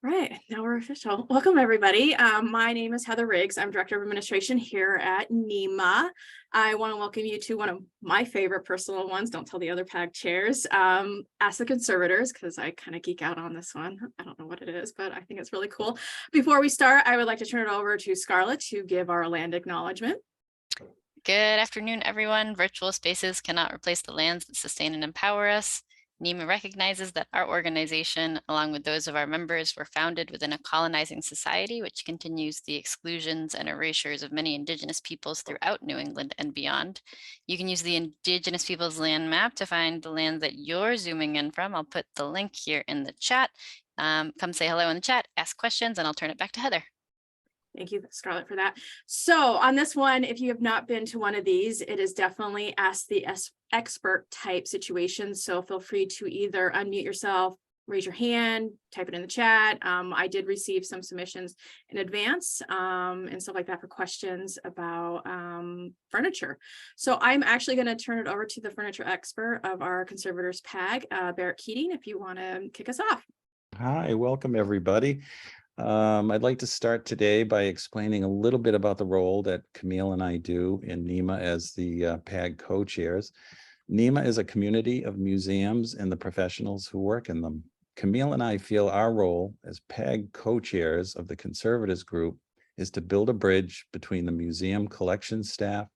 Right, now we're official. Welcome, everybody. My name is Heather Riggs. I'm Director of Administration here at NEMA. I want to welcome you to one of my favorite personal ones. Don't tell the other PAG chairs. Ask the Conservators, because I kind of geek out on this one. I don't know what it is, but I think it's really cool. Before we start, I would like to turn it over to Scarlett to give our land acknowledgement. Good afternoon, everyone. Virtual spaces cannot replace the lands that sustain and empower us. NEMA recognizes that our organization, along with those of our members, were founded within a colonizing society, which continues the exclusions and erasures of many Indigenous peoples throughout New England and beyond. You can use the Indigenous Peoples land map to find the land that you're zooming in from. I'll put the link here in the chat. Come say hello in the chat, ask questions, and I'll turn it back to Heather. Thank you, Scarlett, for that. So on this one, if you have not been to one of these, it is definitely ask the expert type situation. So feel free to either unmute yourself, raise your hand, type it in the chat. I did receive some submissions in advance and stuff like that for questions about furniture. So I'm actually going to turn it over to the furniture expert of our Conservators PAG, Barrett Keating, if you want to kick us off. Hi, welcome everybody. I'd like to start today by explaining a little bit about the role that Camille and I do in NEMA as the PAG co-chairs. NEMA is a community of museums and the professionals who work in them. Camille and I feel our role as PAG co-chairs of the Conservators group is to build a bridge between the museum collection staff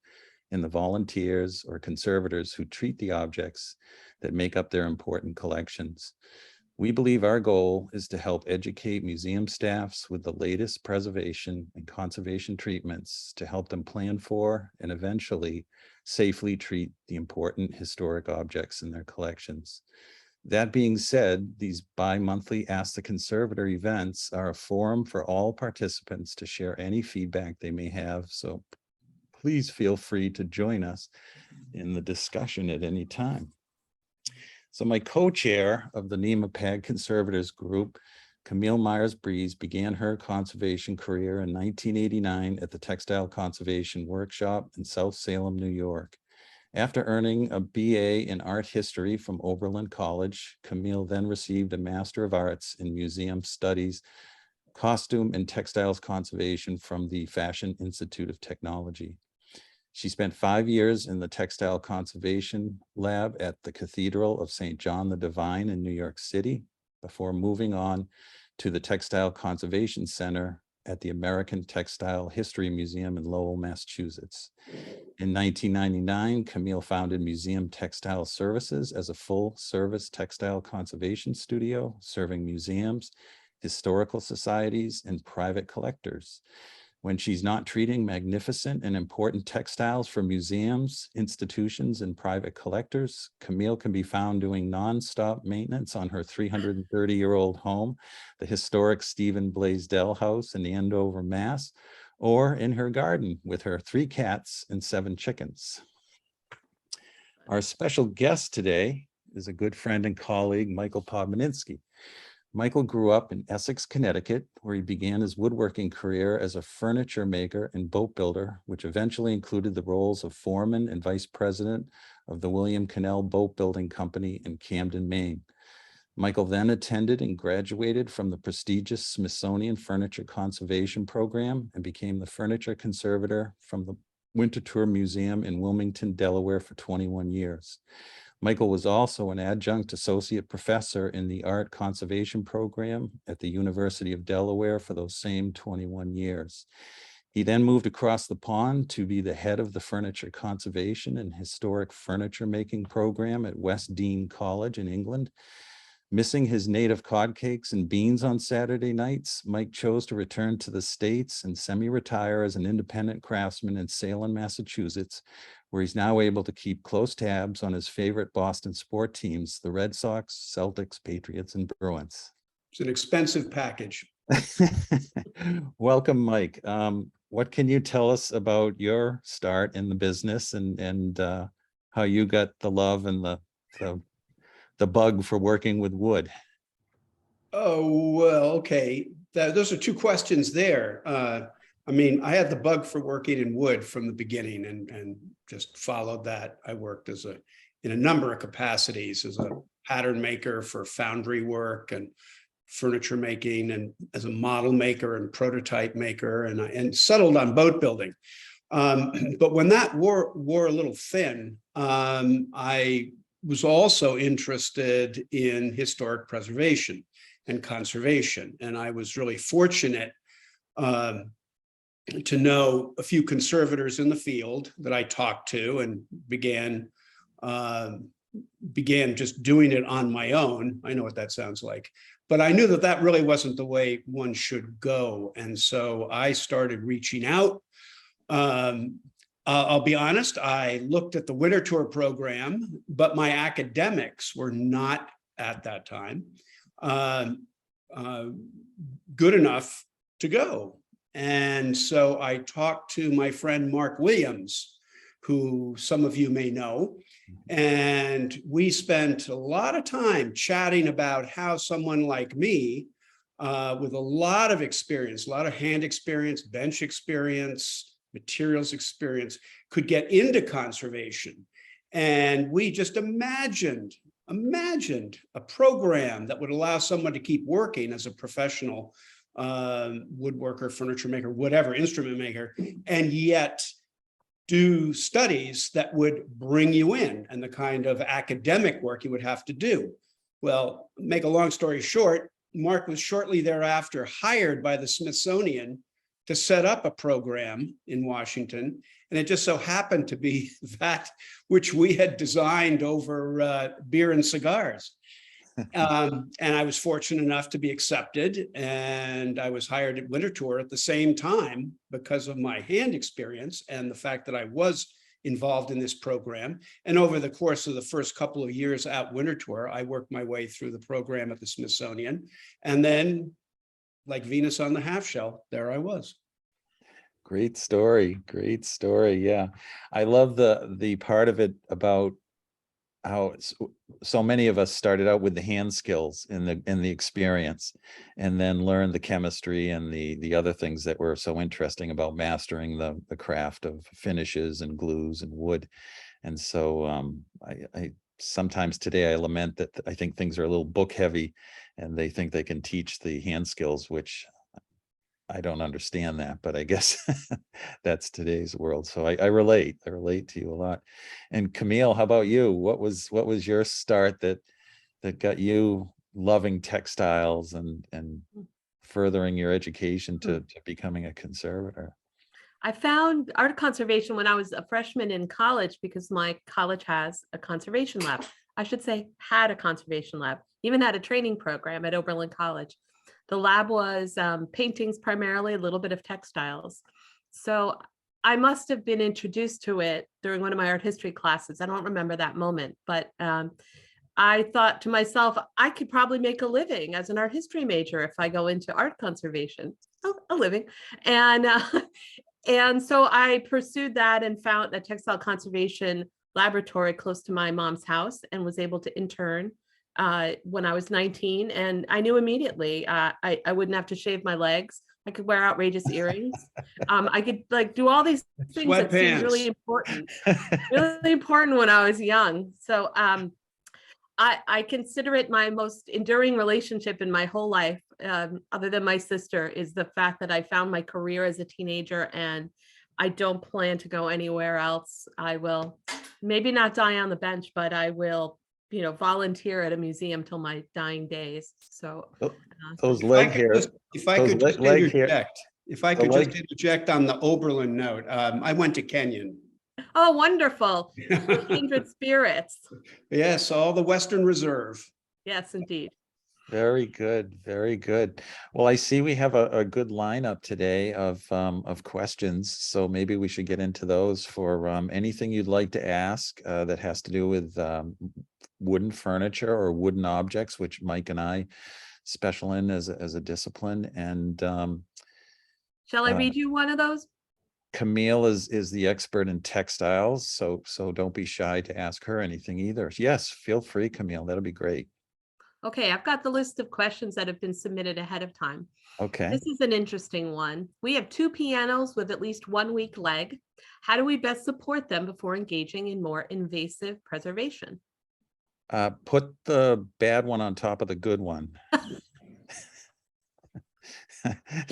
and the volunteers or conservators who treat the objects that make up their important collections. We believe our goal is to help educate museum staffs with the latest preservation and conservation treatments to help them plan for and eventually safely treat the important historic objects in their collections. That being said, these bi-monthly Ask the Conservator events are a forum for all participants to share any feedback they may have. So please feel free to join us in the discussion at any time. So my co-chair of the NEMA PAG Conservators group, Camille Myers-Breeze, began her conservation career in 1989 at the Textile Conservation Workshop in South Salem, New York. After earning a BA in art history from Oberlin College, Camille then received a Master of Arts in Museum Studies, Costume and Textiles Conservation from the Fashion Institute of Technology. She spent 5 years in the Textile Conservation Lab at the Cathedral of St. John the Divine in New York City before moving on to the Textile Conservation Center at the American Textile History Museum in Lowell, Massachusetts. In 1999, Camille founded Museum Textile Services as a full-service textile conservation studio serving museums, historical societies, and private collectors. When she's not treating magnificent and important textiles for museums, institutions, and private collectors, Camille can be found doing nonstop maintenance on her 330-year-old home, the historic Stephen Blaisdell House in Andover, Mass., or in her garden with her 3 cats and 7 chickens. Our special guest today is a good friend and colleague, Michael Podmaniczky. Michael grew up in Essex, Connecticut, where he began his woodworking career as a furniture maker and boat builder, which eventually included the roles of foreman and vice president of the William Cannell Boat Building Company in Camden, Maine. Michael then attended and graduated from the prestigious Smithsonian Furniture Conservation Program and became the furniture conservator from the Winterthur Museum in Wilmington, Delaware for 21 years. Michael was also an adjunct associate professor in the art conservation program at the University of Delaware for those same 21 years. He then moved across the pond to be the head of the furniture conservation and historic furniture making program at West Dean College in England. Missing his native cod cakes and beans on Saturday nights, Mike chose to return to the States and semi-retire as an independent craftsman in Salem, Massachusetts, where he's now able to keep close tabs on his favorite Boston sport teams, the Red Sox, Celtics, Patriots, and Bruins. It's an expensive package. Welcome, Mike. What can you tell us about your start in the business and how you got the love and the bug for working with wood? Oh, well, okay. Those are 2 questions there. I mean, I had the bug for working in wood from the beginning and just followed that. I worked in a number of capacities as a pattern maker for foundry work and furniture making and as a model maker and prototype maker, and settled on boat building. But when that wore a little thin, I was also interested in historic preservation and conservation. And I was really fortunate to know a few conservators in the field that I talked to, and began just doing it on my own. I know what that sounds like, but I knew that that really wasn't the way one should go. And so I started reaching out. I'll be honest, I looked at the Winterthur program, but my academics were not at that time good enough to go. And so I talked to my friend Mark Williams, who some of you may know, and we spent a lot of time chatting about how someone like me, with a lot of experience, a lot of hand experience, bench experience, materials experience, could get into conservation. And we just imagined a program that would allow someone to keep working as a professional woodworker, furniture maker, whatever, instrument maker, and yet do studies that would bring you in, and the kind of academic work you would have to do. Well, make a long story short, Mark was shortly thereafter hired by the Smithsonian to set up a program in Washington. And it just so happened to be that which we had designed over beer and cigars. And I was fortunate enough to be accepted, and I was hired at Winterthur at the same time because of my hand experience and the fact that I was involved in this program. And over the course of the first couple of years at Winterthur, I worked my way through the program at the Smithsonian. And then, like Venus on the half shell, there I was. Great story. Great story. Yeah. I love the part of it about how so many of us started out with the hand skills and the experience, and then learned the chemistry and the other things that were so interesting about mastering the craft of finishes and glues and wood. And so I sometimes today I lament that I think things are a little book heavy, and they think they can teach the hand skills, which I don't understand that, but I guess that's today's world. So I relate to you a lot. And Camille, how about you? What was your start that got you loving textiles and furthering your education to becoming a conservator? I found art conservation when I was a freshman in college, because my college has a conservation lab. I should say had a conservation lab, even had a training program at Oberlin College. The lab was paintings primarily, a little bit of textiles. So I must have been introduced to it during one of my art history classes. I don't remember that moment, but I thought to myself, I could probably make a living as an art history major if I go into art conservation. Oh, a living. And so I pursued that and found a textile conservation laboratory close to my mom's house, and was able to intern when I was 19. And I knew immediately I wouldn't have to shave my legs. I could wear outrageous earrings. I could do all these things that seemed really important when I was young. So I consider it my most enduring relationship in my whole life, other than my sister, is the fact that I found my career as a teenager, and I don't plan to go anywhere else. I will maybe not die on the bench, but I will, volunteer at a museum till my dying days. So those leg hairs. If I could just interject on the Oberlin note, I went to Kenyon. Oh, wonderful. Kindred spirits. Yes, all the Western Reserve. Yes, indeed. Very good. Very good. Well, I see we have a good lineup today of questions. So maybe we should get into those for anything you'd like to ask that has to do with wooden furniture or wooden objects, which Mike and I special in as a discipline. And shall I read you one of those? Camille is the expert in textiles, so don't be shy to ask her anything either. Yes, feel free, Camille. That'll be great. Okay, I've got the list of questions that have been submitted ahead of time. Okay. This is an interesting one. We have 2 pianos with at least 1 weak leg. How do we best support them before engaging in more invasive preservation? Put the bad one on top of the good one.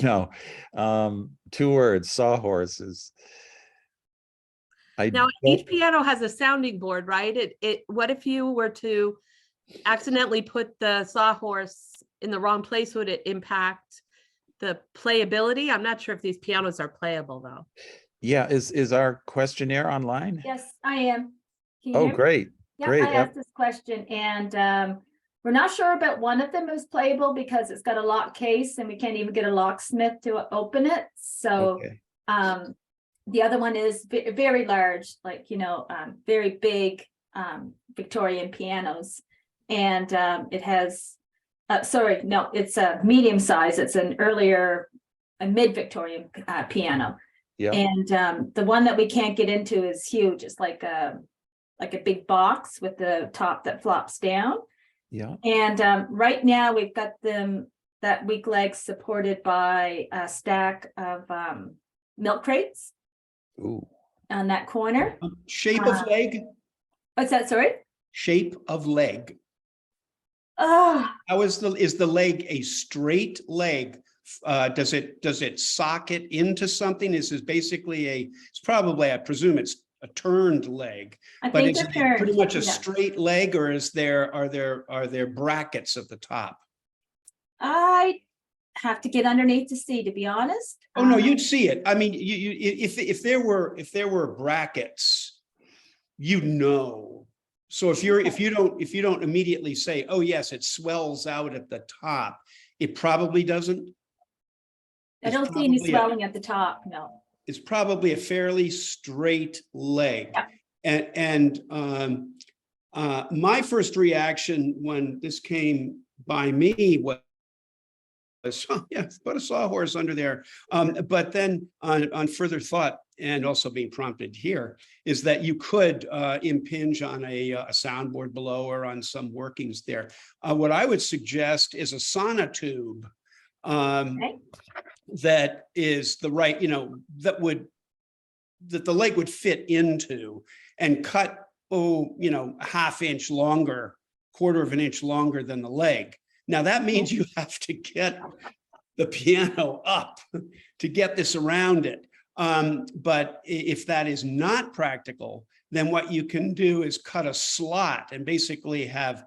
No, 2 words, sawhorses. I Now, don't- each piano has a sounding board, right? What if you were to accidentally put the sawhorse in the wrong place? Would it impact the playability? I'm not sure if these pianos are playable though. Yeah, is our questionnaire online? Yes, I am. Can you Oh, hear me? great, Yeah, great. I asked this question and we're not sure about one of them is playable because it's got a lock case and we can't even get a locksmith to open it. So Okay. the other one is very large, like, very big Victorian pianos. And it has, sorry, no, it's a medium size. It's a mid-Victorian piano. Yeah, And the one that we can't get into is huge. It's like a big box with the top that flops down. yeah. And right now we've got that weak leg supported by a stack of milk crates Ooh, on that corner. Shape of leg, What's that? Sorry. shape of leg. Oh, How is the leg a straight leg? Does it socket into something? This is basically it's probably, I presume it's a turned leg, I but think is they're it pretty much a yeah. straight leg, or are there brackets at the top? I have to get underneath to see, to be honest. Oh, no, you'd see it. I mean, if there were brackets, you'd know. So if you don't immediately say, oh, yes, it swells out at the top, it probably doesn't. I It's don't see any probably swelling at the top, no. It's probably a fairly straight leg. Yeah. And my first reaction when this came by me was, oh, yeah, put a sawhorse under there. But then on further thought, and also being prompted here, is that you could impinge on a soundboard below or on some workings there. What I would suggest is a sonotube. Okay. That is the right, that the leg would fit into and cut, a half inch longer, quarter of an inch longer than the leg. Now that means you have to get the piano up to get this around it. But if that is not practical, then what you can do is cut a slot and basically have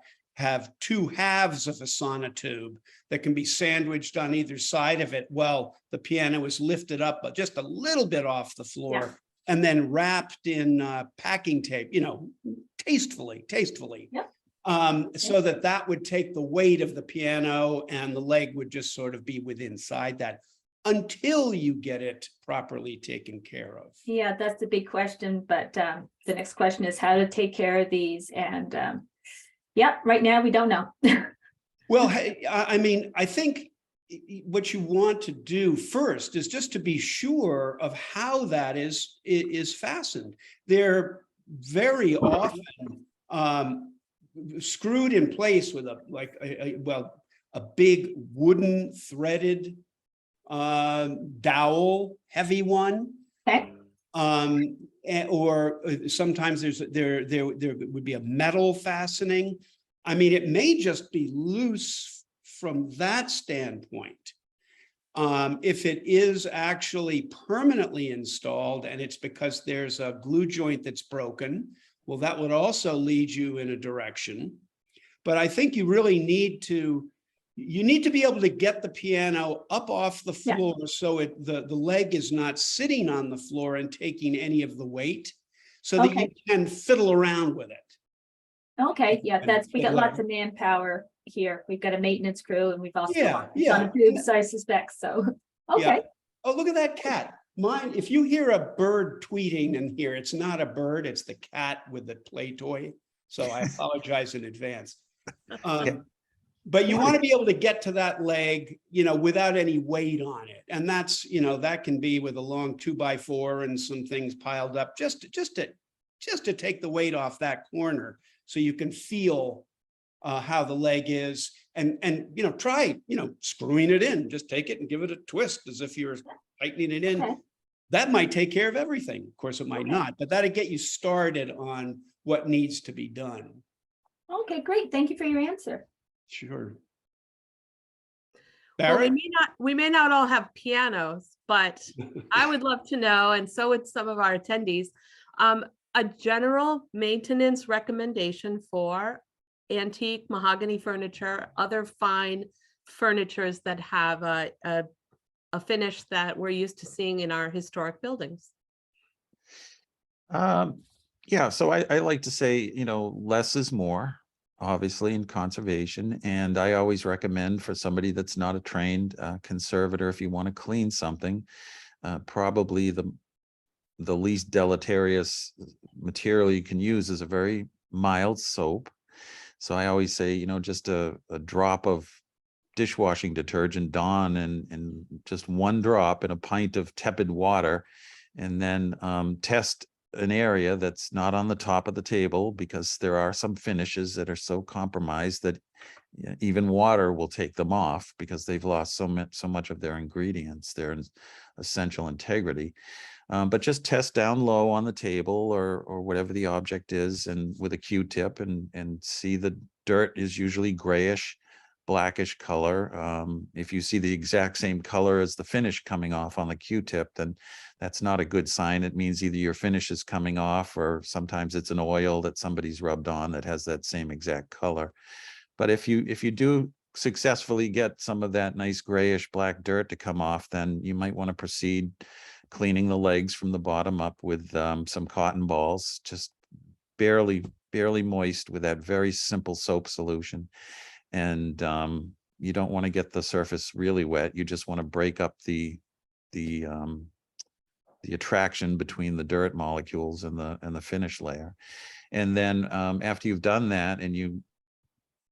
2 halves of a sonotube that can be sandwiched on either side of it while the piano is lifted up just a little bit off the floor. Yeah. And then wrapped in packing tape, tastefully. Yeah. So that would take the weight of the piano and the leg would just sort of be within inside that until you get it properly taken care of. Yeah, that's the big question, but the next question is how to take care of these. And yeah, right now we don't know. Well, I mean, I think what you want to do first is just to be sure of how that is fastened. They're very often screwed in place with a big wooden threaded dowel, heavy one. Okay. Or sometimes there would be a metal fastening. I mean, it may just be loose from that standpoint. If it is actually permanently installed and it's because there's a glue joint that's broken, well, that would also lead you in a direction. But I think you really need to be able to get the piano up off the floor. Yeah. So the leg is not sitting on the floor and taking any of the weight, so that you can fiddle around with it. Okay, yeah, we got lots of manpower here. We've got a maintenance crew and we've also got tubes, I suspect, so, okay. Yeah. Oh, look at that cat. If you hear a bird tweeting in here, it's not a bird, it's the cat with the play toy. So I apologize in advance. But you want to be able to get to that leg, without any weight on it. And that's, that can be with a long 2x4 and some things piled up just to take the weight off that corner so you can feel how the leg is and try, screwing it in. Just take it and give it a twist as if you're tightening it in. Okay. That might take care of everything. Of course, it might not, but that'll get you started on what needs to be done. Okay, great. Thank you for your answer. Sure. Well, Barrett? we may not all have pianos, but I would love to know, and so would some of our attendees, a general maintenance recommendation for antique mahogany furniture, other fine furnitures that have a finish that we're used to seeing in our historic buildings. Yeah, so I like to say, less is more, obviously, in conservation. And I always recommend for somebody that's not a trained conservator, if you want to clean something, probably the least deleterious material you can use is a very mild soap. So I always say, just a drop of dishwashing detergent, Dawn, and just one drop in a pint of tepid water, and then test an area that's not on the top of the table, because there are some finishes that are so compromised that even water will take them off because they've lost so much of their ingredients, their essential integrity. But just test down low on the table or whatever the object is, and with a Q-tip, and see the dirt is usually grayish, blackish color. If you see the exact same color as the finish coming off on the Q-tip, then that's not a good sign. It means either your finish is coming off, or sometimes it's an oil that somebody's rubbed on that has that same exact color. But if you do successfully get some of that nice grayish black dirt to come off, then you might want to proceed cleaning the legs from the bottom up with some cotton balls, just barely moist with that very simple soap solution. And you don't want to get the surface really wet. You just want to break up the attraction between the dirt molecules and the finish layer. And then after you've done that, and you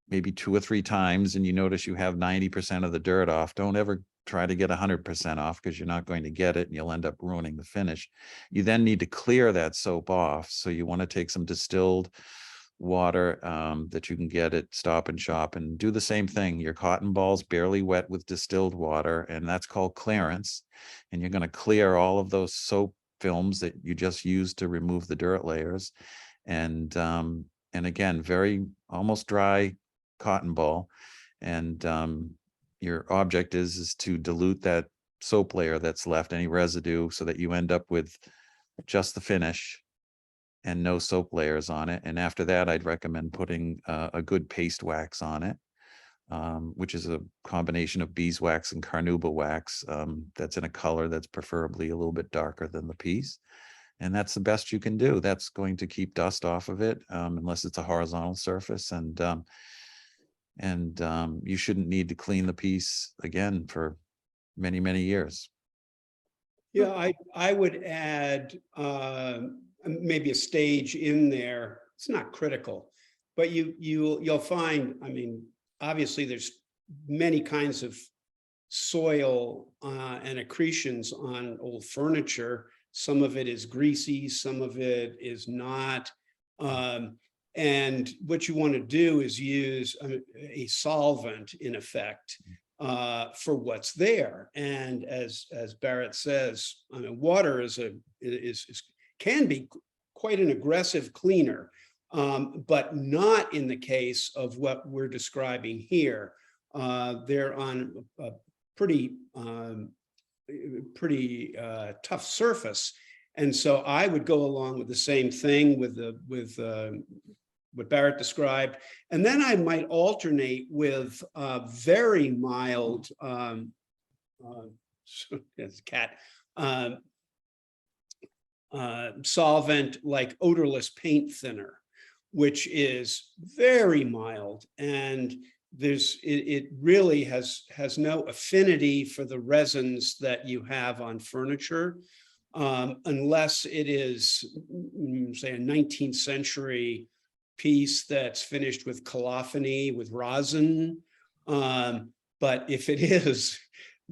maybe 2 or 3 times, and you notice you have 90% of the dirt off, don't ever try to get 100% off, because you're not going to get it and you'll end up ruining the finish. You then need to clear that soap off. So you want to take some distilled water that you can get at Stop and Shop, and do the same thing. Your cotton balls barely wet with distilled water, and that's called clearance. And you're going to clear all of those soap films that you just used to remove the dirt layers. And again, very almost dry cotton ball. And your object is to dilute that soap layer that's left, any residue, so that you end up with just the finish and no soap layers on it. And after that, I'd recommend putting a good paste wax on it, which is a combination of beeswax and carnauba wax that's in a color that's preferably a little bit darker than the piece. And that's the best you can do. That's going to keep dust off of it, unless it's a horizontal surface. And you shouldn't need to clean the piece again for many, many years. Yeah, I would add maybe a stage in there. It's not critical, but you'll find, I mean, obviously there's many kinds of soil and accretions on old furniture. Some of it is greasy, some of it is not. And what you want to do is use a solvent, in effect, for what's there. And as Barrett says, I mean, water can be quite an aggressive cleaner, but not in the case of what we're describing here. They're on a pretty tough surface, and so I would go along with the same thing with what Barrett described, and then I might alternate with very mild solvent like odorless paint thinner, which is very mild, and it really has no affinity for the resins that you have on furniture, unless it is, say, a 19th century piece that's finished with colophony, with rosin. But if it is,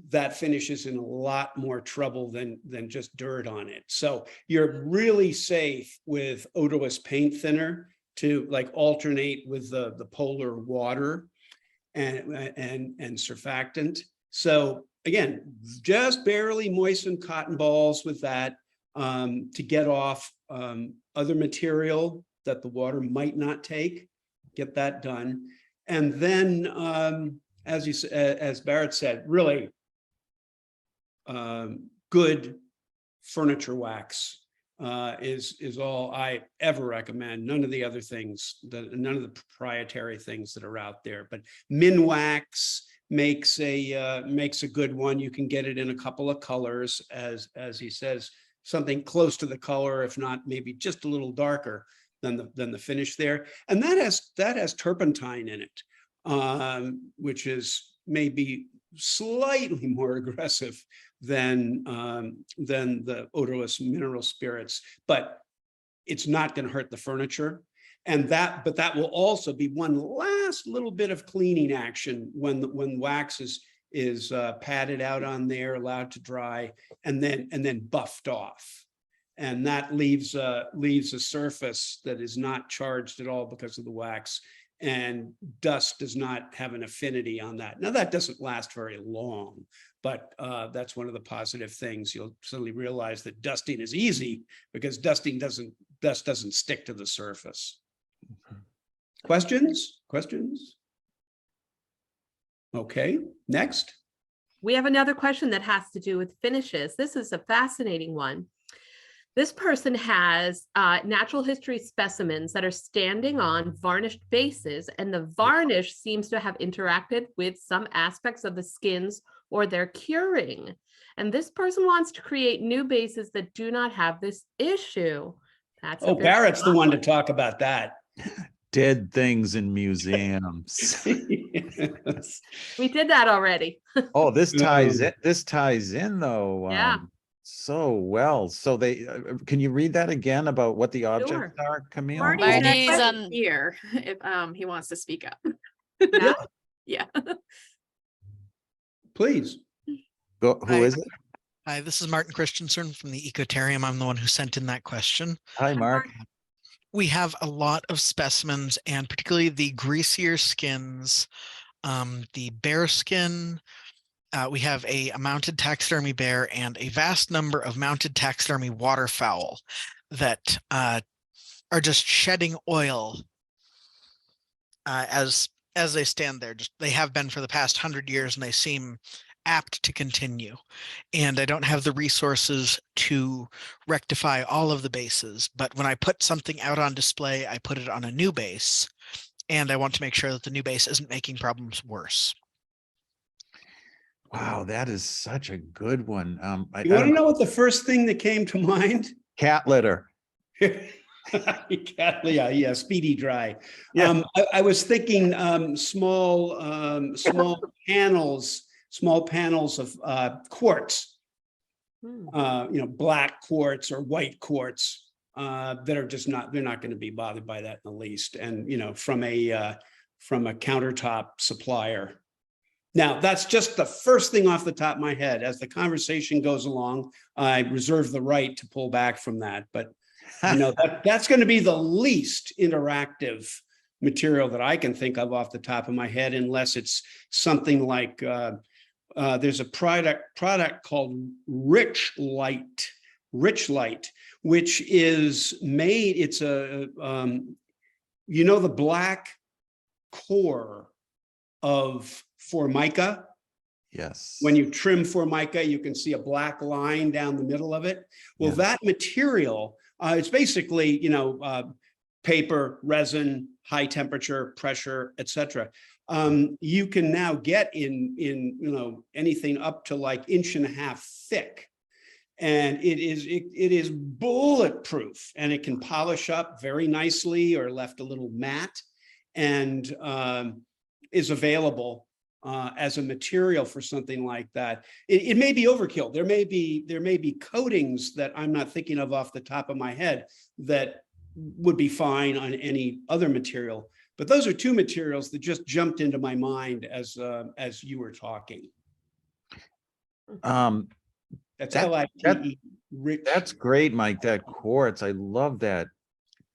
that finishes in a lot more trouble than just dirt on it. So you're really safe with odorless paint thinner to like alternate with the polar water and surfactant. So again, just barely moisten cotton balls with that to get off other material that the water might not take, get that done. And then as Barrett said, really good furniture wax is all I ever recommend. None of the other things, none of the proprietary things that are out there. But Minwax makes a good one. You can get it in a couple of colors, as he says, something close to the color, if not maybe just a little darker than the finish there. And that has turpentine in it, which is maybe slightly more aggressive than the odorless mineral spirits, but it's not going to hurt the furniture. And but that will also be one last little bit of cleaning action when wax is patted out on there, allowed to dry, and then buffed off. And that leaves a surface that is not charged at all because of the wax, and dust does not have an affinity on that. Now that doesn't last very long, but that's one of the positive things. You'll suddenly realize that dusting is easy because dust doesn't stick to the surface. Questions? Okay, next. We have another question that has to do with finishes. This is a fascinating one. This person has natural history specimens that are standing on varnished bases, and the varnish seems to have interacted with some aspects of the skins or their curing. And this person wants to create new bases that do not have this issue. That's Barrett's the one to talk about that. Dead things in museums. Yes. We did that already. Oh, this ties in though. Yeah. So well. So they can you read that again about what the objects Sure. are, Camille? Marty's Marty's, actually here if he wants to speak up. Yeah. Yeah. Please. Who is it? Hi, this is Martin Christensen from the Ecotarium. I'm the one who sent in that question. Hi, Mark. We have a lot of specimens, and particularly the greasier skins, the bear skin. We have a mounted taxidermy bear and a vast number of mounted taxidermy waterfowl that are just shedding oil as they stand there. They have been for the past 100 years, and they seem apt to continue. And I don't have the resources to rectify all of the bases, but when I put something out on display, I put it on a new base, and I want to make sure that the new base isn't making problems worse. Wow, that is such a good one. You want to know what the first thing that came to mind? Cat litter. Yeah, speedy dry. Yeah. I was thinking small panels of quartz, black quartz or white quartz that are just they're not going to be bothered by that in the least. And from a countertop supplier. Now, that's just the first thing off the top of my head. As the conversation goes along, I reserve the right to pull back from that. But that's going to be the least interactive material that I can think of off the top of my head, unless it's something like there's a product called Rich Light, which is made. It's a the black core of Formica. Yes. When you trim Formica, you can see a black line down the middle of it. Well, Yeah. that material, it's basically, paper, resin, high temperature, pressure, etc. You can now get in anything up to like 1.5 inches thick. And it is bulletproof, and it can polish up very nicely or left a little matte, and is available as a material for something like that. It may be overkill. There may be coatings that I'm not thinking of off the top of my head that would be fine on any other material. But those are two materials that just jumped into my mind as you were talking. That's LITE. That's great, Mike. That quartz, I love that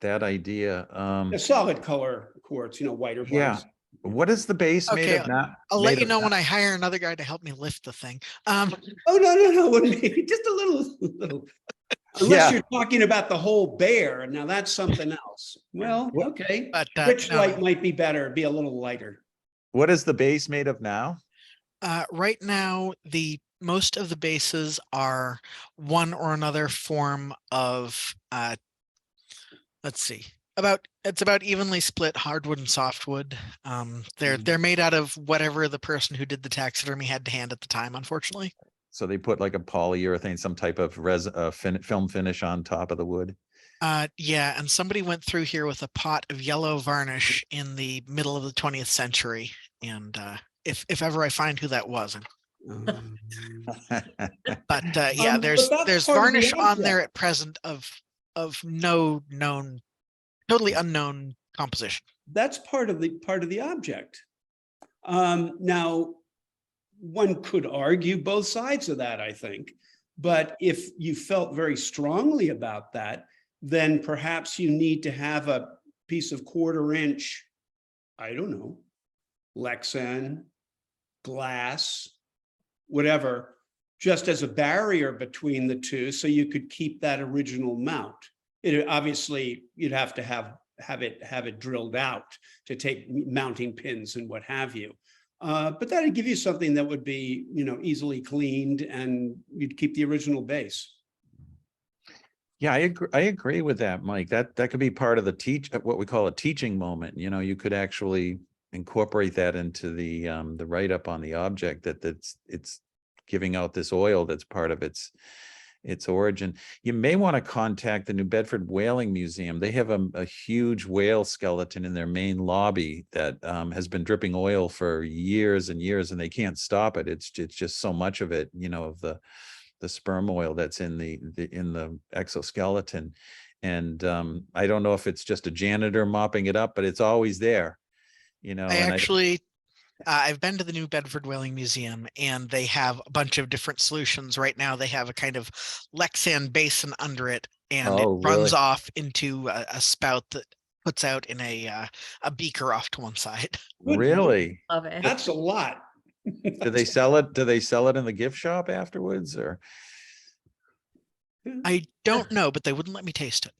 idea. A solid color quartz, white or black. Yeah. What is the base made Okay, of? Not I'll made let you of know not- when I hire another guy to help me lift the thing. Oh, no, wouldn't be just a little. Unless you're talking about the whole bear, and now that's something else. Well, okay. But Rich no, light might be better, be a little lighter. What is the base made of now? Right now, most of the bases are one or another form of, let's see, it's about evenly split hardwood and softwood. They're made out of whatever the person who did the taxidermy had to hand at the time, unfortunately. So they put like a polyurethane, some type of film finish on top of the wood. Yeah, and somebody went through here with a pot of yellow varnish in the middle of the 20th century. And if ever I find who that was. Um, But yeah, but that's there's part of the varnish on there object. at present of no known, totally unknown composition. That's part of the object. Now, one could argue both sides of that, I think. But if you felt very strongly about that, then perhaps you need to have a piece of 1/4 inch, I don't know, Lexan, glass, whatever, just as a barrier between the two, so you could keep that original mount. It obviously, you'd have to have it drilled out to take mounting pins and what have you. But that'd give you something that would be, easily cleaned, and you'd keep the original base. Yeah, I agree with that, Mike. That could be part of the what we call a teaching moment. You could actually incorporate that into the write-up on the object, that it's giving out this oil that's part of its origin. You may want to contact the New Bedford Whaling Museum. They have a huge whale skeleton in their main lobby that has been dripping oil for years and years, and they can't stop it. It's just so much of it, of the sperm oil that's in the exoskeleton. And I don't know if it's just a janitor mopping it up, but it's always there. I've been to the New Bedford Whaling Museum, and they have a bunch of different solutions. Right now, they have a kind of Lexan basin under it, and it runs off into a spout that puts out in a beaker off to one side. Really? Love it. That's a lot. Do they sell it? Do they sell it in the gift shop afterwards, or? I don't know, but they wouldn't let me taste it.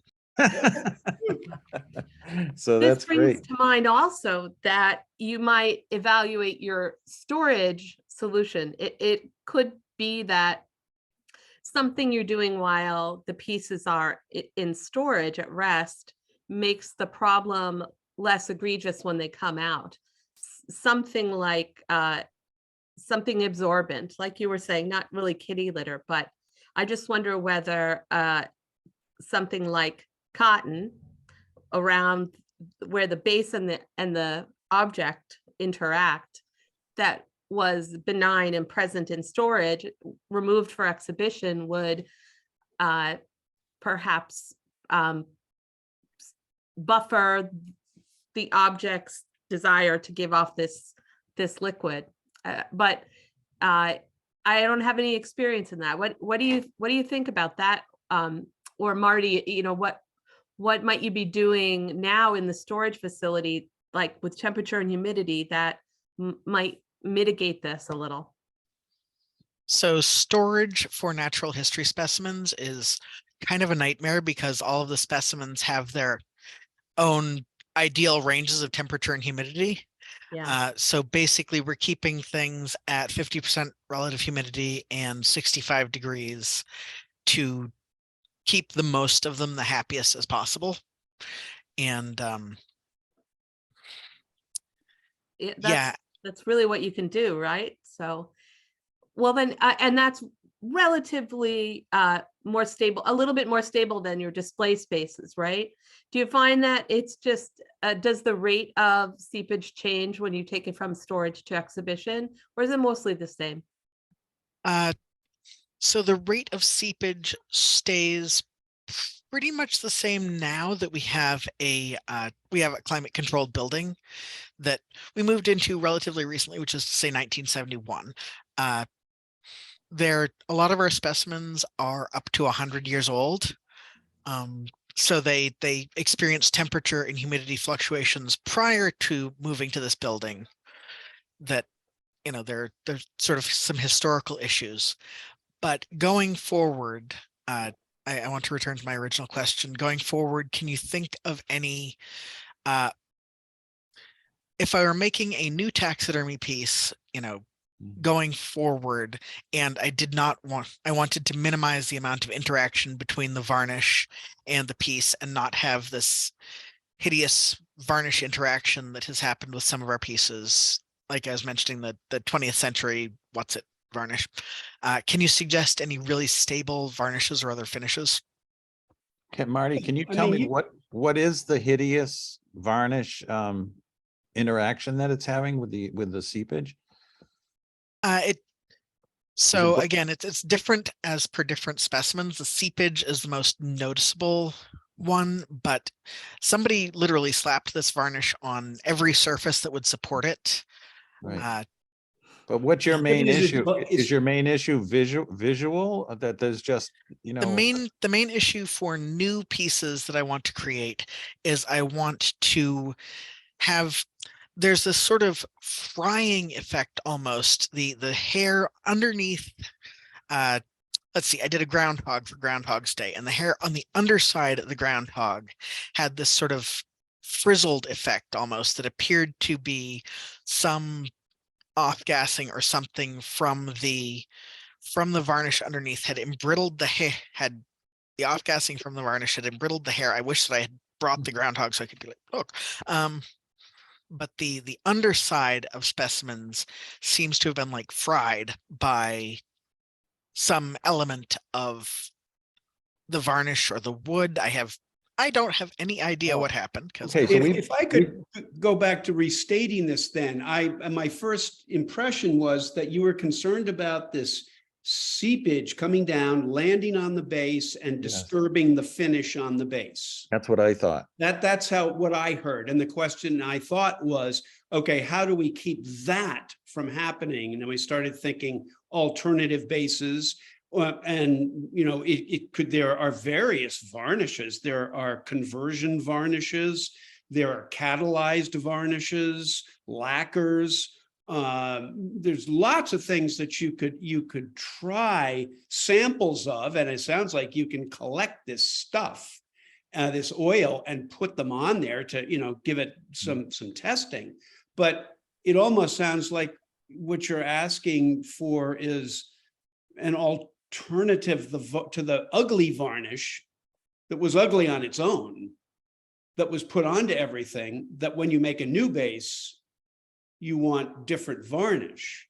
So This that's brings great. to mind also that you might evaluate your storage solution. It could be that something you're doing while the pieces are in storage at rest makes the problem less egregious when they come out. Something like something absorbent, like you were saying, not really kitty litter, but I just wonder whether something like cotton around where the base and the object interact, that was benign and present in storage, removed for exhibition, would perhaps buffer the object's desire to give off this liquid. But I don't have any experience in that. What do you think about that? Or Marty, what might you be doing now in the storage facility, like with temperature and humidity, that might mitigate this a little? So storage for natural history specimens is kind of a nightmare, because all of the specimens have their own ideal ranges of temperature and humidity. Yeah. So basically, we're keeping things at 50% relative humidity and 65 degrees to keep the most of them the happiest as possible. And that's really what you can do, right? So, well then, and that's relatively more stable, a little bit more stable than your display spaces, right? Do you find that it's just, does the rate of seepage change when you take it from storage to exhibition, or is it mostly the same? So the rate of seepage stays pretty much the same now that we have a climate controlled building that we moved into relatively recently, which is to say 1971. A lot of our specimens are up to 100 years old. So they experience temperature and humidity fluctuations prior to moving to this building that, there's sort of some historical issues. But going forward, I want to return to my original question. Going forward, can you think of any if I were making a new taxidermy piece, going forward, and I wanted to minimize the amount of interaction between the varnish and the piece and not have this hideous varnish interaction that has happened with some of our pieces. Like I was mentioning, the 20th century, varnish. Can you suggest any really stable varnishes or other finishes? Okay, Marty, can you I tell mean, me what is the hideous varnish interaction that it's having with the seepage? So what- again, it's different as per different specimens. The seepage is the most noticeable one, but somebody literally slapped this varnish on every surface that would support it. Right. But what's your But main is it- issue? but Is it's- your main issue visual that there's just, The main issue for new pieces that I want to create is I want to have, there's this sort of frying effect almost. The hair underneath, let's see, I did a groundhog for Groundhog's Day, and the hair on the underside of the groundhog had this sort of frizzled effect almost that appeared to be some off-gassing or something from the varnish underneath had embrittled the hair, had the off-gassing from the varnish had embrittled the hair. I wish that I had brought the groundhog so I could be like, look. But the underside of specimens seems to have been like fried by some element of the varnish or the wood. I don't have any idea what happened, because Okay, so If I could go back to restating this, then my first impression was that you were concerned about this seepage coming down, landing on the base and Yes. disturbing the finish on the base. that's what I thought. That's what I heard. And the question I thought was, okay, how do we keep that from happening? And then we started thinking alternative bases. And there are various varnishes. There are conversion varnishes. There are catalyzed varnishes, lacquers. There's lots of things that you could try samples of, and it sounds like you can collect this stuff, this oil, and put them on there to give it some testing. But it almost sounds like what you're asking for is an alternative to the ugly varnish that was ugly on its own, that was put onto everything, that when you make a new base, you want different varnish,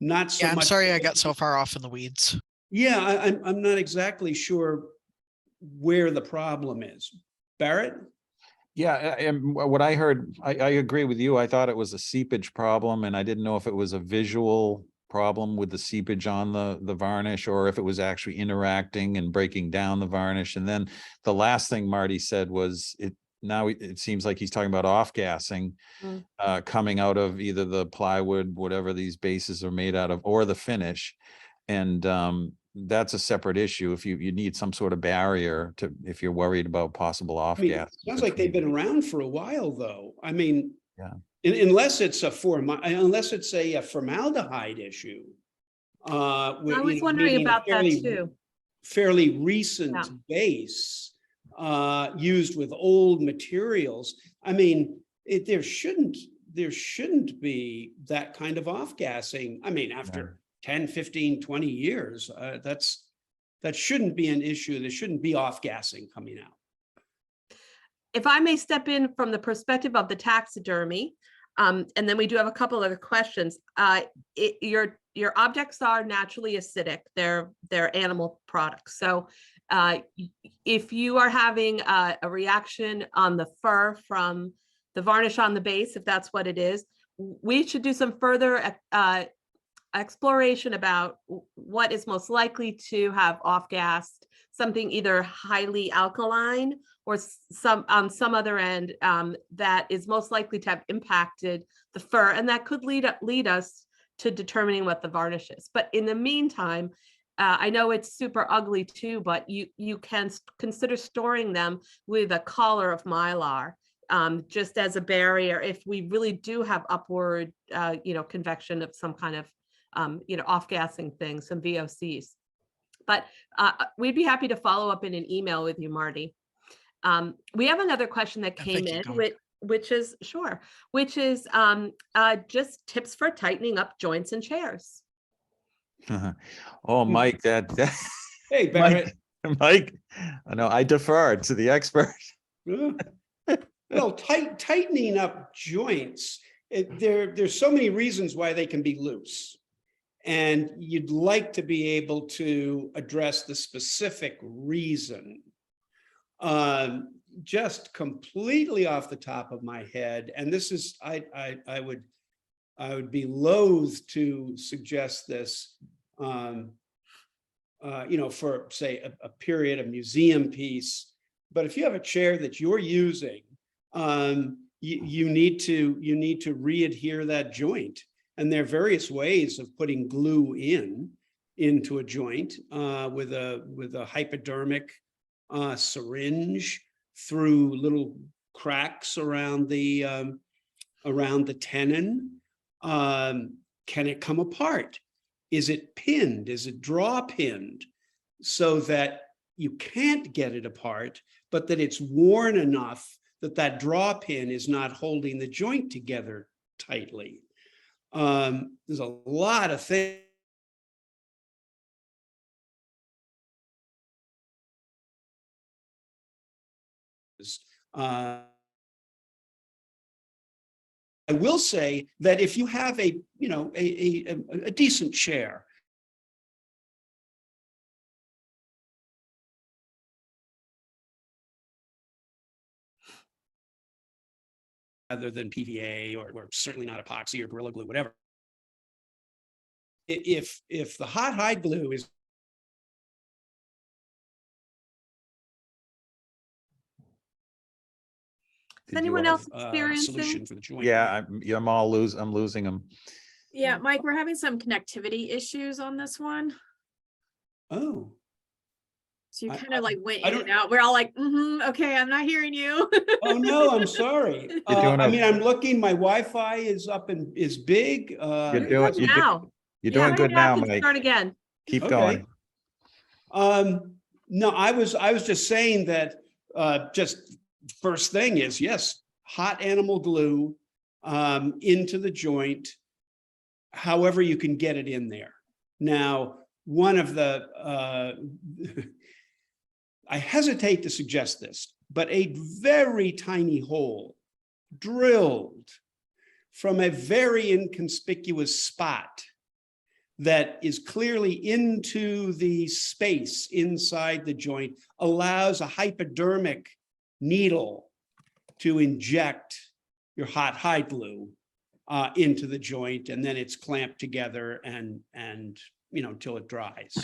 not so I'm much. sorry I got so far off in the weeds. Yeah, I'm not exactly sure where the problem is. Barrett? Yeah, and what I heard, I agree with you. I thought it was a seepage problem, and I didn't know if it was a visual problem with the seepage on the varnish, or if it was actually interacting and breaking down the varnish. And then the last thing Marty said was now it seems like he's talking about off-gassing coming out of either the plywood, whatever these bases are made out of, or the finish. And that's a separate issue. If you need some sort of barrier if you're worried about possible off-gas. Sounds like they've been around for a while, though. I mean, yeah. Unless it's a formaldehyde issue. I was wondering about that too. Fairly recent base used with old materials. I mean, there shouldn't be that kind of off-gassing. I mean, after 10, 15, 20 years, that shouldn't be an issue. There shouldn't be off-gassing coming out. If I may step in from the perspective of the taxidermy, and then we do have a couple other questions. Your objects are naturally acidic. They're animal products. So if you are having a reaction on the fur from the varnish on the base, if that's what it is, we should do some further exploration about what is most likely to have off-gassed, something either highly alkaline or some other end that is most likely to have impacted the fur, and that could lead us to determining what the varnish is. But in the meantime, I know it's super ugly too, but you can consider storing them with a collar of Mylar, just as a barrier if we really do have upward, convection of some kind of, off-gassing thing, some VOCs. But we'd be happy to follow up in an email with you, Marty. We have another question that came in, which is just tips for tightening up joints and chairs. Oh, Mike, that Hey, Barrett. Mike, I know I defer to the expert. Well, tightening up joints, there's so many reasons why they can be loose. And you'd like to be able to address the specific reason. Just completely off the top of my head, and this is, I would be loath to suggest this, for say a period, a museum piece. But if you have a chair that you're using, you need to re-adhere that joint. And there are various ways of putting glue into a joint with a hypodermic syringe through little cracks around the tenon. Can it come apart? Is it pinned? Is it draw pinned so that you can't get it apart, but that it's worn enough that that draw pin is not holding the joint together tightly? There's a lot of things. I will say that if you have a decent chair, rather than PVA or certainly not epoxy or Gorilla Glue, whatever. If the hot hide glue is Is anyone else experiencing? solution for the joint. Yeah, I'm losing them. Yeah, Mike, we're having some connectivity issues on this one. Oh, So you I- kind of like went I in and don't- out. We're all like, okay, I'm not hearing you. oh no, I'm sorry. doing I okay. mean, I'm looking, my Wi-Fi is up and is big. You're You're doing- good you do- now. You're Yeah, doing good you now, have to Mike. Start again. Keep Okay. going. No, I was just saying that just first thing is, yes, hot animal glue into the joint, however you can get it in there. Now, one of the, I hesitate to suggest this, but a very tiny hole drilled from a very inconspicuous spot that is clearly into the space inside the joint allows a hypodermic needle to inject your hot hide glue into the joint, and then it's clamped together and until it dries.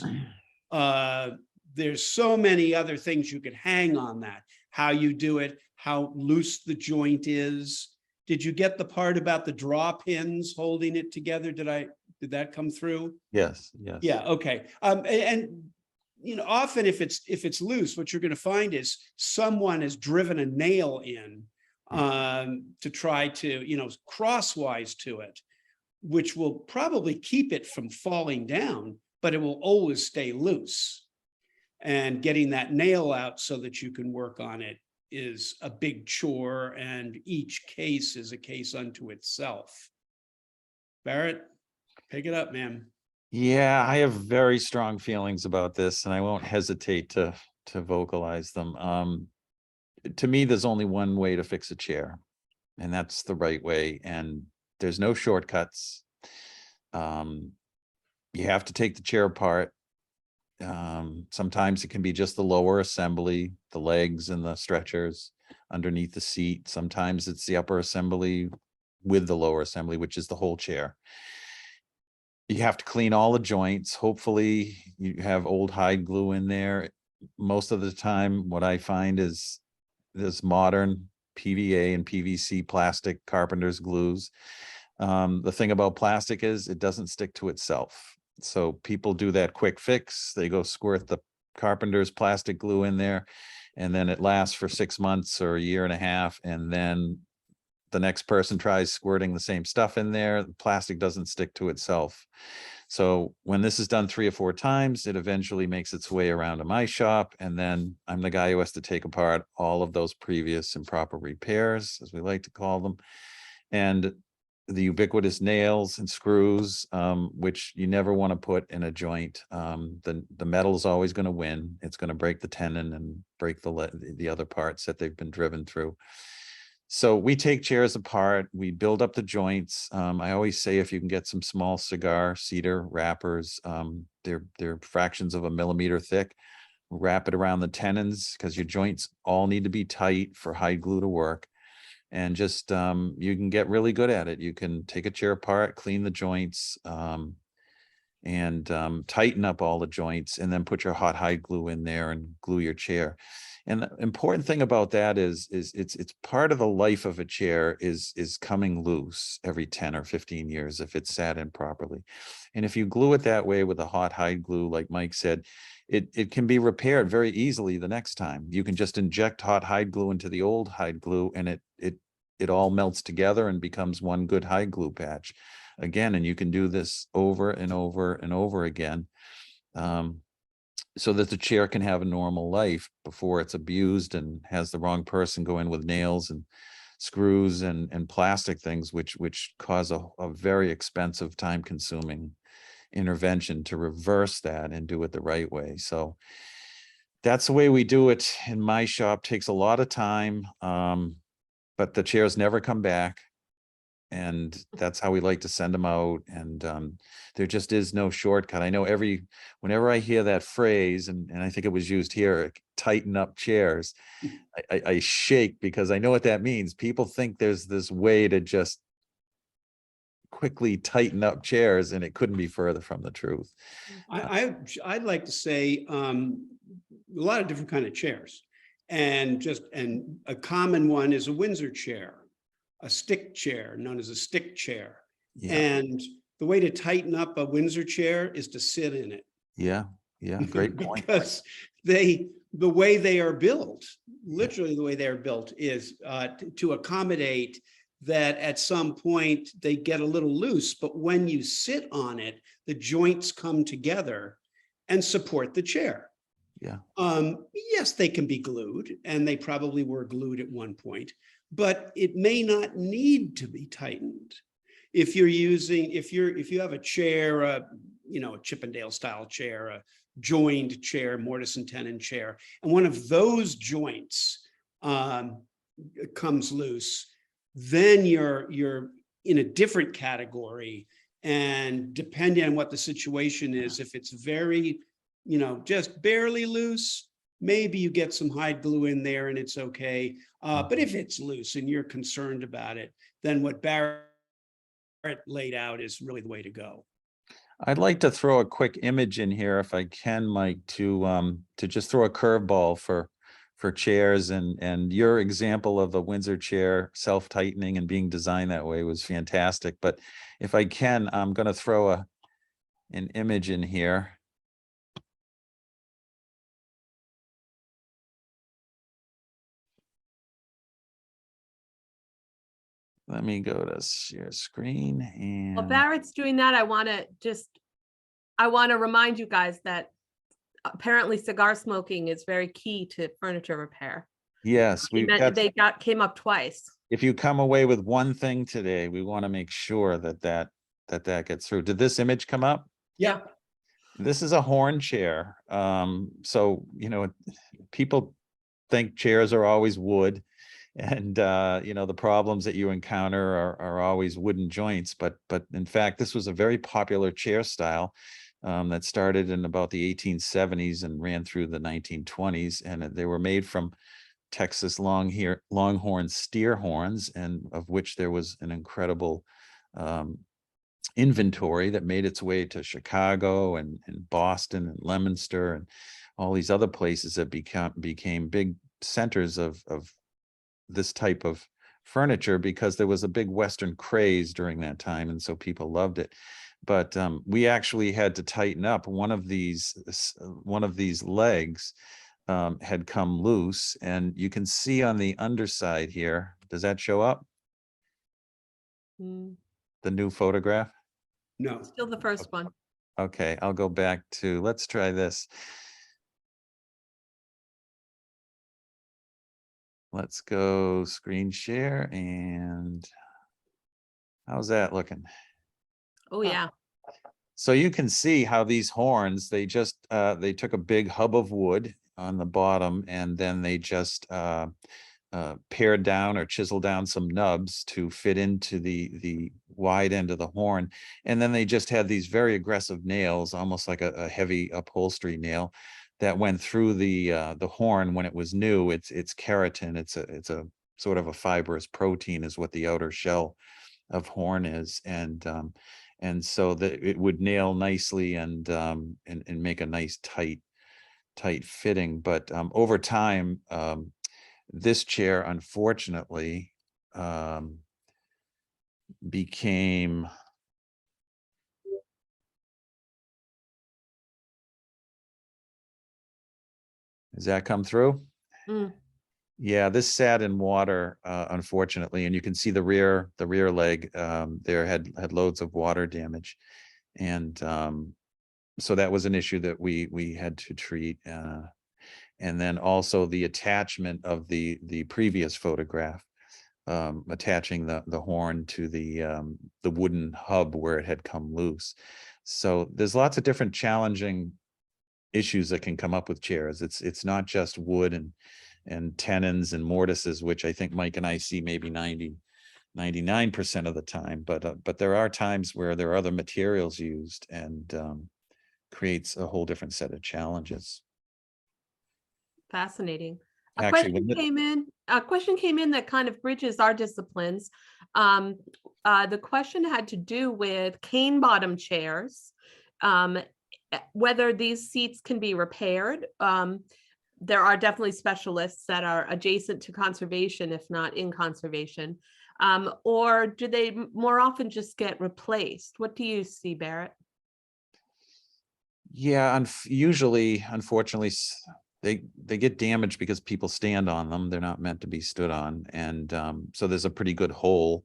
There's so many other things you could hang on that, how you do it, how loose the joint is. Did you get the part about the draw pins holding it together? Did that come through? Yes. Yeah, okay. And often if it's loose, what you're going to find is someone has driven a nail in to try to, crosswise to it, which will probably keep it from falling down, but it will always stay loose. And getting that nail out so that you can work on it is a big chore, and each case is a case unto itself. Barrett, pick it up, man. Yeah, I have very strong feelings about this, and I won't hesitate to vocalize them. To me, there's only one way to fix a chair, and that's the right way. And there's no shortcuts. You have to take the chair apart. Sometimes it can be just the lower assembly, the legs and the stretchers underneath the seat. Sometimes it's the upper assembly with the lower assembly, which is the whole chair. You have to clean all the joints. Hopefully you have old hide glue in there. Most of the time, what I find is this modern PVA and PVC plastic carpenter's glues. The thing about plastic is it doesn't stick to itself. So people do that quick fix. They go squirt the carpenter's plastic glue in there, and then it lasts for 6 months or a year and a half. And then the next person tries squirting the same stuff in there, the plastic doesn't stick to itself. So when this is done 3 or 4 times, it eventually makes its way around to my shop. And then I'm the guy who has to take apart all of those previous improper repairs, as we like to call them. And the ubiquitous nails and screws, which you never want to put in a joint. The metal is always going to win. It's going to break the tenon and break the other parts that they've been driven through. So we take chairs apart, we build up the joints. I always say if you can get some small cigar cedar wrappers, they're fractions of a millimeter thick, wrap it around the tenons because your joints all need to be tight for hide glue to work. And just you can get really good at it. You can take a chair apart, clean the joints, and tighten up all the joints, and then put your hot hide glue in there and glue your chair. And the important thing about that is it's part of the life of a chair is coming loose every 10 or 15 years if it's sat in properly. And if you glue it that way with a hot hide glue, like Mike said, it can be repaired very easily the next time. You can just inject hot hide glue into the old hide glue, and it all melts together and becomes one good hide glue patch again. And you can do this over and over and over again, so that the chair can have a normal life before it's abused and has the wrong person go in with nails and screws and plastic things, which cause a very expensive, time-consuming intervention to reverse that and do it the right way. So that's the way we do it in my shop. Takes a lot of time, but the chairs never come back. And that's how we like to send them out. And there just is no shortcut. I know whenever I hear that phrase, and I think it was used here, tighten up chairs, I shake because I know what that means. People think there's this way to just quickly tighten up chairs, and it couldn't be further from the truth. I'd like to say a lot of different kind of chairs, and a common one is a Windsor chair, a stick chair known as a stick chair. Yeah. And the way to tighten up a Windsor chair is to sit in it. Yeah, great point. Because the way they are built, literally the way they are built is to accommodate that at some point they get a little loose, but when you sit on it, the joints come together and support the chair. Yeah. Yes, they can be glued, and they probably were glued at one point, but it may not need to be tightened. If you have a chair, a Chippendale style chair, a joined chair, mortise and tenon chair, and one of those joints comes loose, then you're in a different category. And depending on what the situation is, if it's very, just barely loose, maybe you get some hide glue in there and it's okay. But if it's loose and you're concerned about it, then what Barrett laid out is really the way to go. I'd like to throw a quick image in here, if I can, Mike, to just throw a curveball for chairs, and your example of the Windsor chair self-tightening and being designed that way was fantastic. But if I can, I'm going to throw an image in here. Let me go to share screen. And While Barrett's doing that, I want to remind you guys that apparently cigar smoking is very key to furniture repair. yes, They came up twice. if you come away with one thing today, we want to make sure that gets through. Did this image come up? Yeah. This is a horn chair. So, people think chairs are always wood, and the problems that you encounter are always wooden joints. But in fact, this was a very popular chair style that started in about the 1870s and ran through the 1920s. And they were made from Texas longhorn steer horns, and of which there was an incredible inventory that made its way to Chicago and Boston and Leominster and all these other places that became big centers of this type of furniture, because there was a big Western craze during that time, and so people loved it. But we actually had to tighten up one of these legs. Had come loose, and you can see on the underside here. Does that show up? Mm, The new photograph? No. Still the first one. Okay, I'll go back to, let's try this. Let's go screen share, and how's that looking? Oh, yeah. So you can see how these horns, they just, they took a big hub of wood on the bottom, and then they just pared down or chiseled down some nubs to fit into the wide end of the horn. And then they just had these very aggressive nails, almost like a heavy upholstery nail, that went through the horn when it was new. It's keratin. It's a sort of a fibrous protein is what the outer shell of horn is. And so that it would nail nicely and make a nice tight fitting. But over time, this chair unfortunately became, does that come through? Mm. Yeah, this sat in water, unfortunately, and you can see the rear leg there had loads of water damage, and so that was an issue that we had to treat. And then also the attachment of the previous photograph, attaching the horn to the wooden hub where it had come loose. So there's lots of different challenging issues that can come up with chairs. It's not just wood and tenons and mortises, which I think Mike and I see maybe 99% of the time, but there are times where there are other materials used, and creates a whole different set of challenges. Fascinating. Actually, A question came in that kind of bridges our disciplines. The question had to do with cane bottom chairs, whether these seats can be repaired. There are definitely specialists that are adjacent to conservation, if not in conservation, or do they more often just get replaced? What do you see, Barrett? Yeah, usually, unfortunately, they get damaged because people stand on them. They're not meant to be stood on, and so there's a pretty good hole,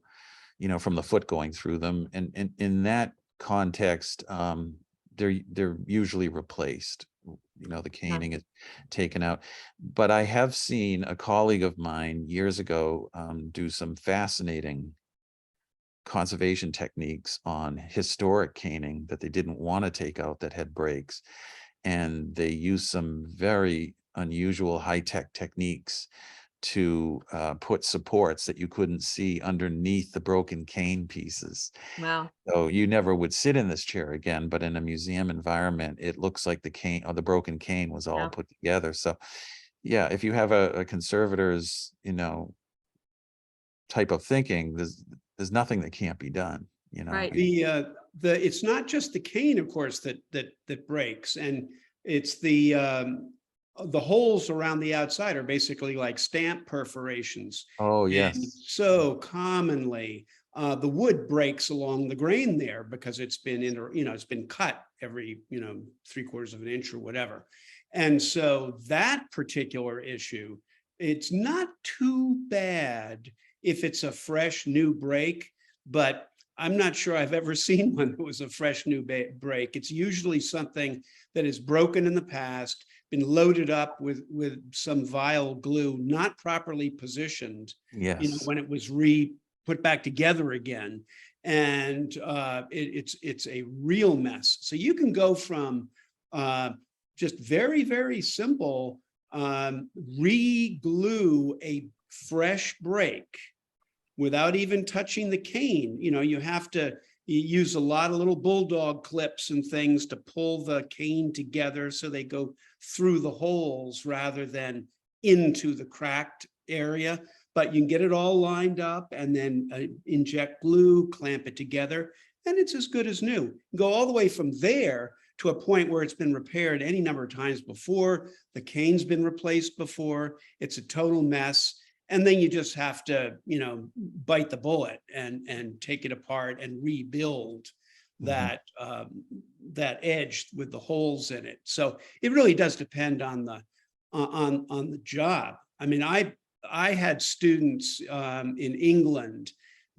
from the foot going through them. And in that context, they're usually replaced. The caning is taken out. But I have seen a colleague of mine years ago do some fascinating conservation techniques on historic caning that they didn't want to take out, that had breaks. And they used some very unusual high-tech techniques to put supports that you couldn't see underneath the broken cane pieces. Wow. So you never would sit in this chair again, but in a museum environment, it looks like the cane or the broken cane was all put together. So yeah, if you have a conservator's, type of thinking, there's nothing that can't be done, Right. It's not just the cane, of course, that breaks, and it's the holes around the outside are basically like stamp perforations. Oh, And yes. so commonly, the wood breaks along the grain there because it's been it's been cut every 3/4 of an inch or whatever. And so that particular issue, it's not too bad if it's a fresh new break, but I'm not sure I've ever seen one that was a fresh new break. It's usually something that is broken in the past, been loaded up with some vile glue, not properly positioned, Yes. when it was put back together again. And it's a real mess. So you can go from just very, very simple, re-glue a fresh break without even touching the cane. You have to use a lot of little bulldog clips and things to pull the cane together so they go through the holes rather than into the cracked area. But you can get it all lined up and then inject glue, clamp it together, and it's as good as new. Go all the way from there to a point where it's been repaired any number of times before. The cane's been replaced before. It's a total mess. And then you just have to, bite the bullet and take it apart and rebuild that edge with the holes in it. So it really does depend on the job. I mean, I had students in England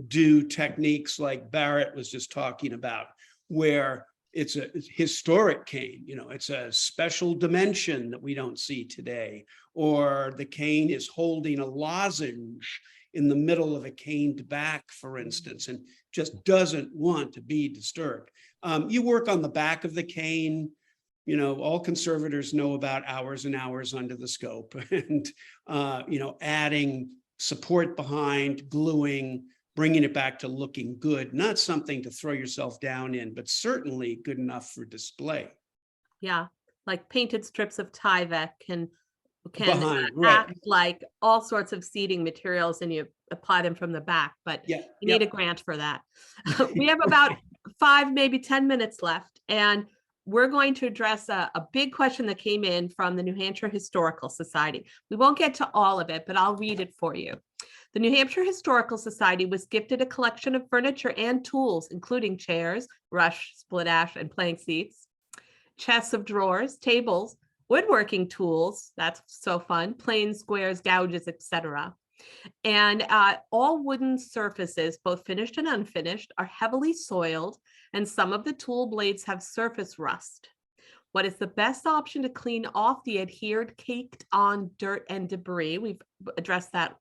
do techniques like Barrett was just talking about, where it's a historic cane, it's a special dimension that we don't see today, or the cane is holding a lozenge in the middle of a caned back, for instance, and just doesn't want to be disturbed. You work on the back of the cane. All conservators know about hours and hours under the scope, and adding support behind, gluing, bringing it back to looking good, not something to throw yourself down in, but certainly good enough for display. Yeah, like painted strips of Tyvek can Behind, right. act like all sorts of seating materials, and you apply them from the back, but Yeah, you need a grant for that. We have about 5, maybe 10 minutes left, and we're going to address a big question that came in from the New Hampshire Historical Society. We won't get to all of it, but I'll read it for you. The New Hampshire Historical Society was gifted a collection of furniture and tools, including chairs, rush, split ash, and plank seats, chests of drawers, tables, woodworking tools, that's so fun, planes, squares, gouges, etc. And all wooden surfaces, both finished and unfinished, are heavily soiled, and some of the tool blades have surface rust. What is the best option to clean off the adhered, caked on dirt and debris? We've addressed that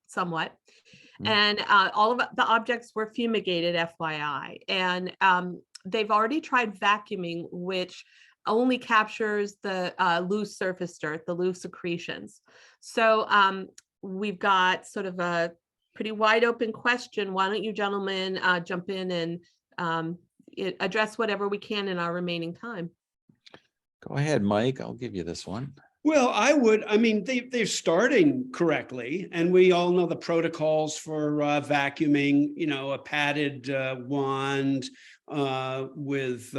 somewhat. And all of the objects were fumigated, FYI. And they've already tried vacuuming, which only captures the loose surface dirt, the loose accretions. So we've got sort of a pretty wide open question. Why don't you gentlemen jump in and address whatever we can in our remaining time? Go ahead, Mike. I'll give you this one. Well, they're starting correctly, and we all know the protocols for vacuuming, a padded wand with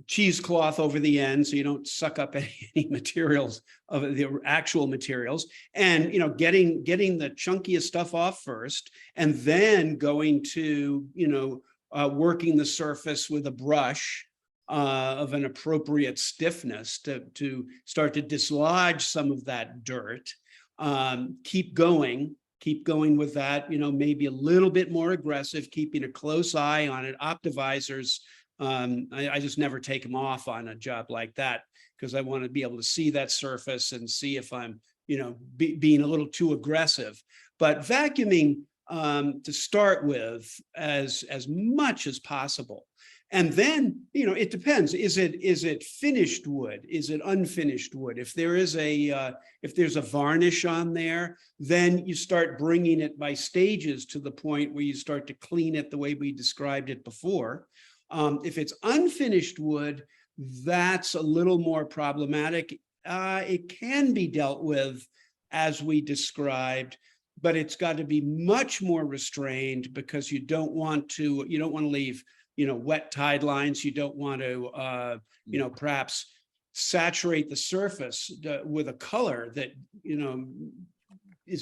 cheesecloth over the end, so you don't suck up any materials of the actual materials, and getting the chunkiest stuff off first, and then going to working the surface with a brush of an appropriate stiffness to start to dislodge some of that dirt. Keep going with that, maybe a little bit more aggressive, keeping a close eye on it. Optivisors, I just never take them off on a job like that, because I want to be able to see that surface and see if I'm, being a little too aggressive. But vacuuming to start with as much as possible. And then, it depends. Is it finished wood? Is it unfinished wood? If there is if there's a varnish on there, then you start bringing it by stages to the point where you start to clean it the way we described it before. If it's unfinished wood, that's a little more problematic. It can be dealt with as we described, but it's got to be much more restrained, because you don't want to leave wet tide lines. You don't want to perhaps saturate the surface with a color that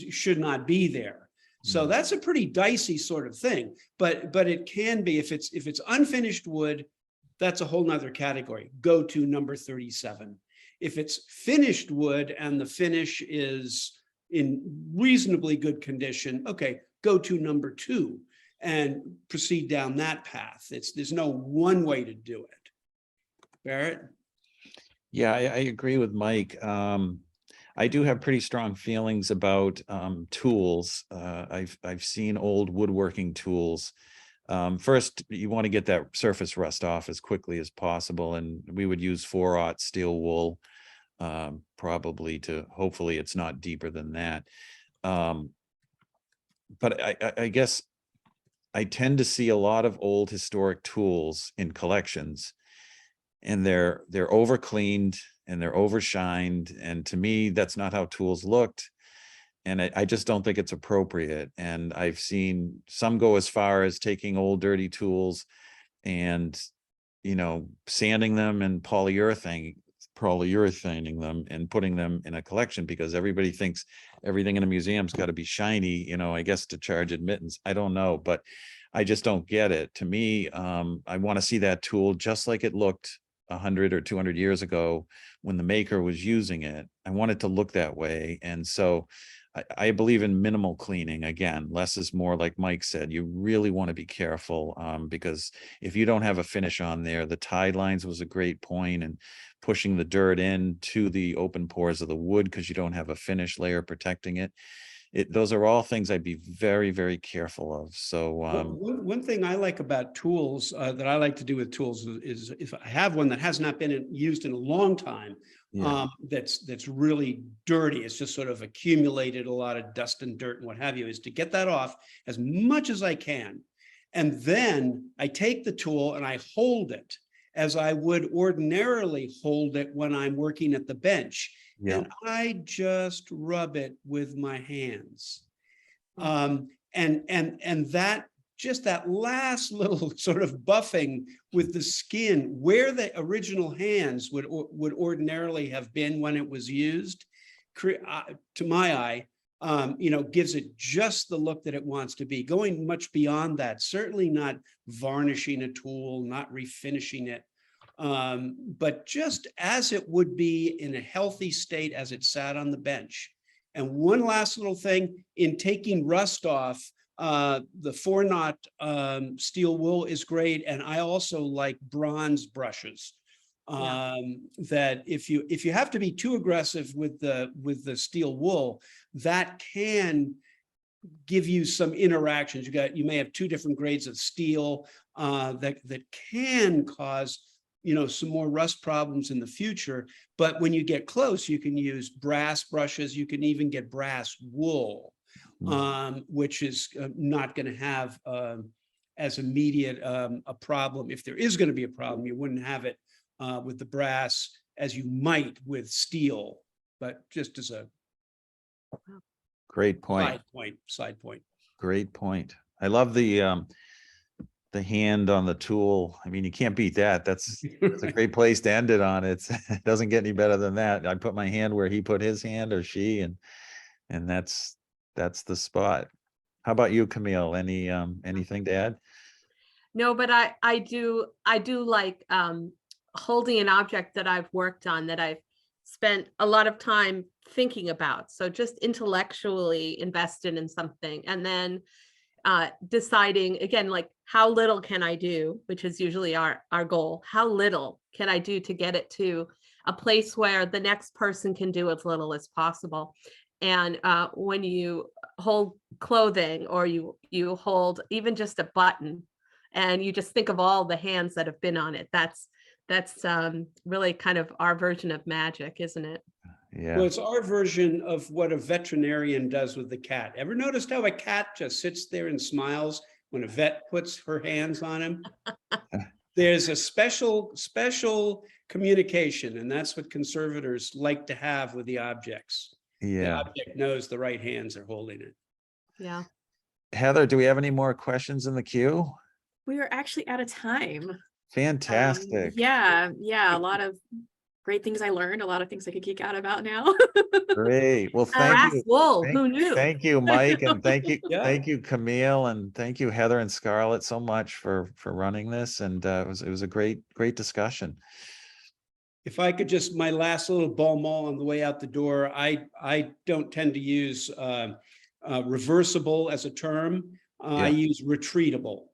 should not be there. So that's a pretty dicey sort of thing, but it can be, if it's unfinished wood, that's a whole nother category. Go to number 37. If it's finished wood and the finish is in reasonably good condition, okay, go to number 2 and proceed down that path. There's no one way to do it. Barrett? Yeah, I agree with Mike. I do have pretty strong feelings about tools. I've seen old woodworking tools. First, you want to get that surface rust off as quickly as possible, and we would use 4/0 steel wool, probably hopefully it's not deeper than that. But I guess I tend to see a lot of old historic tools in collections, and they're over cleaned and they're overshined. And to me, that's not how tools looked. And I just don't think it's appropriate. And I've seen some go as far as taking old dirty tools and, sanding them and polyurethaning them and putting them in a collection, because everybody thinks everything in a museum's got to be shiny, I guess, to charge admittance. I don't know, but I just don't get it. To me, I want to see that tool just like it looked 100 or 200 years ago when the maker was using it. I want it to look that way. And so I believe in minimal cleaning. Again, less is more, like Mike said. You really want to be careful because if you don't have a finish on there, the tide lines was a great point, and pushing the dirt in to the open pores of the wood because you don't have a finish layer protecting it. Those are all things I'd be very, very careful of. So one thing I like about tools that I like to do with tools is if I have one that has not been used in a long time, that's really dirty, it's just sort of accumulated a lot of dust and dirt and what have you, is to get that off as much as I can. And then I take the tool and I hold it as I would ordinarily hold it when I'm working at the bench. And I just rub it with my hands. And that, just that last little sort of buffing with the skin where the original hands would ordinarily have been when it was used, to my eye, gives it just the look that it wants to be. Going much beyond that, certainly not varnishing a tool, not refinishing it, but just as it would be in a healthy state as it sat on the bench. And one last little thing, in taking rust off, the 4-knot steel wool is great, and I also like bronze brushes. That if you have to be too aggressive with the steel wool, that can give you some interactions. You may have 2 different grades of steel that can cause some more rust problems in the future. But when you get close, you can use brass brushes. You can even get brass wool, which is not going to have as immediate a problem. If there is going to be a problem, you wouldn't have it with the brass as you might with steel. But just as a great point. Side point. Great point. I love the hand on the tool. I mean, you can't beat that. That's a great place to end it on. It doesn't get any better than that. I put my hand where he put his hand, or she, and that's the spot. How about you, Camille? Anything to add? No, but I do like holding an object that I've worked on, that I've spent a lot of time thinking about. So just intellectually invested in something, and then deciding again, like, how little can I do, which is usually our goal. How little can I do to get it to a place where the next person can do as little as possible? And when you hold clothing, or you hold even just a button, and you just think of all the hands that have been on it, that's really kind of our version of magic, isn't it? Yeah. Well, it's our version of what a veterinarian does with the cat. Ever noticed how a cat just sits there and smiles when a vet puts her hands on him? There's a special communication, and that's what conservators like to have with the objects. Yeah. The object knows the right hands are holding it. Yeah. Heather, do we have any more questions in the queue? We are actually out of time. Fantastic. Yeah. A lot of great things I learned, a lot of things I could geek out about now. Great. Well, Brass thank you. wool, who knew? Thank you, Mike, and thank you, Yeah. thank you, Camille, and thank you, Heather and Scarlett, so much for running this. And it was a great discussion. If I could just, my last little bon mot on the way out the door, I don't tend to use reversible as a term. I use retreatable.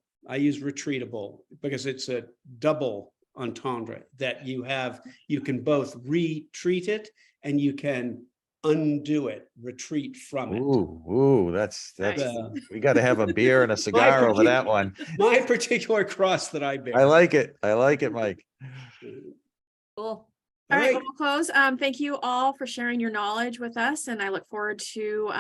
Because it's a double entendre, that you can both retreat it and you can undo it, retreat from it. Ooh, that's Nice. we got to have a beer and a cigar over that one. My particular cross that I bear. I like it, Mike. Cool. All right, well, we'll close. Thank you all for sharing your knowledge with us, and I look forward to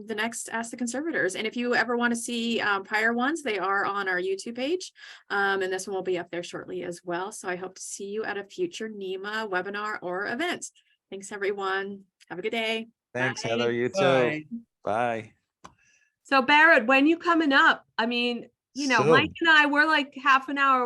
the next Ask the Conservators. And if you ever want to see prior ones, they are on our YouTube page, and this one will be up there shortly as well. So I hope to see you at a future NEMA webinar or event. Thanks, everyone. Have a good day. Thanks, Bye. Heather. You too. Bye. Bye. So Barrett, when you coming up? I mean, Soon. Mike and I, we're like half an hour away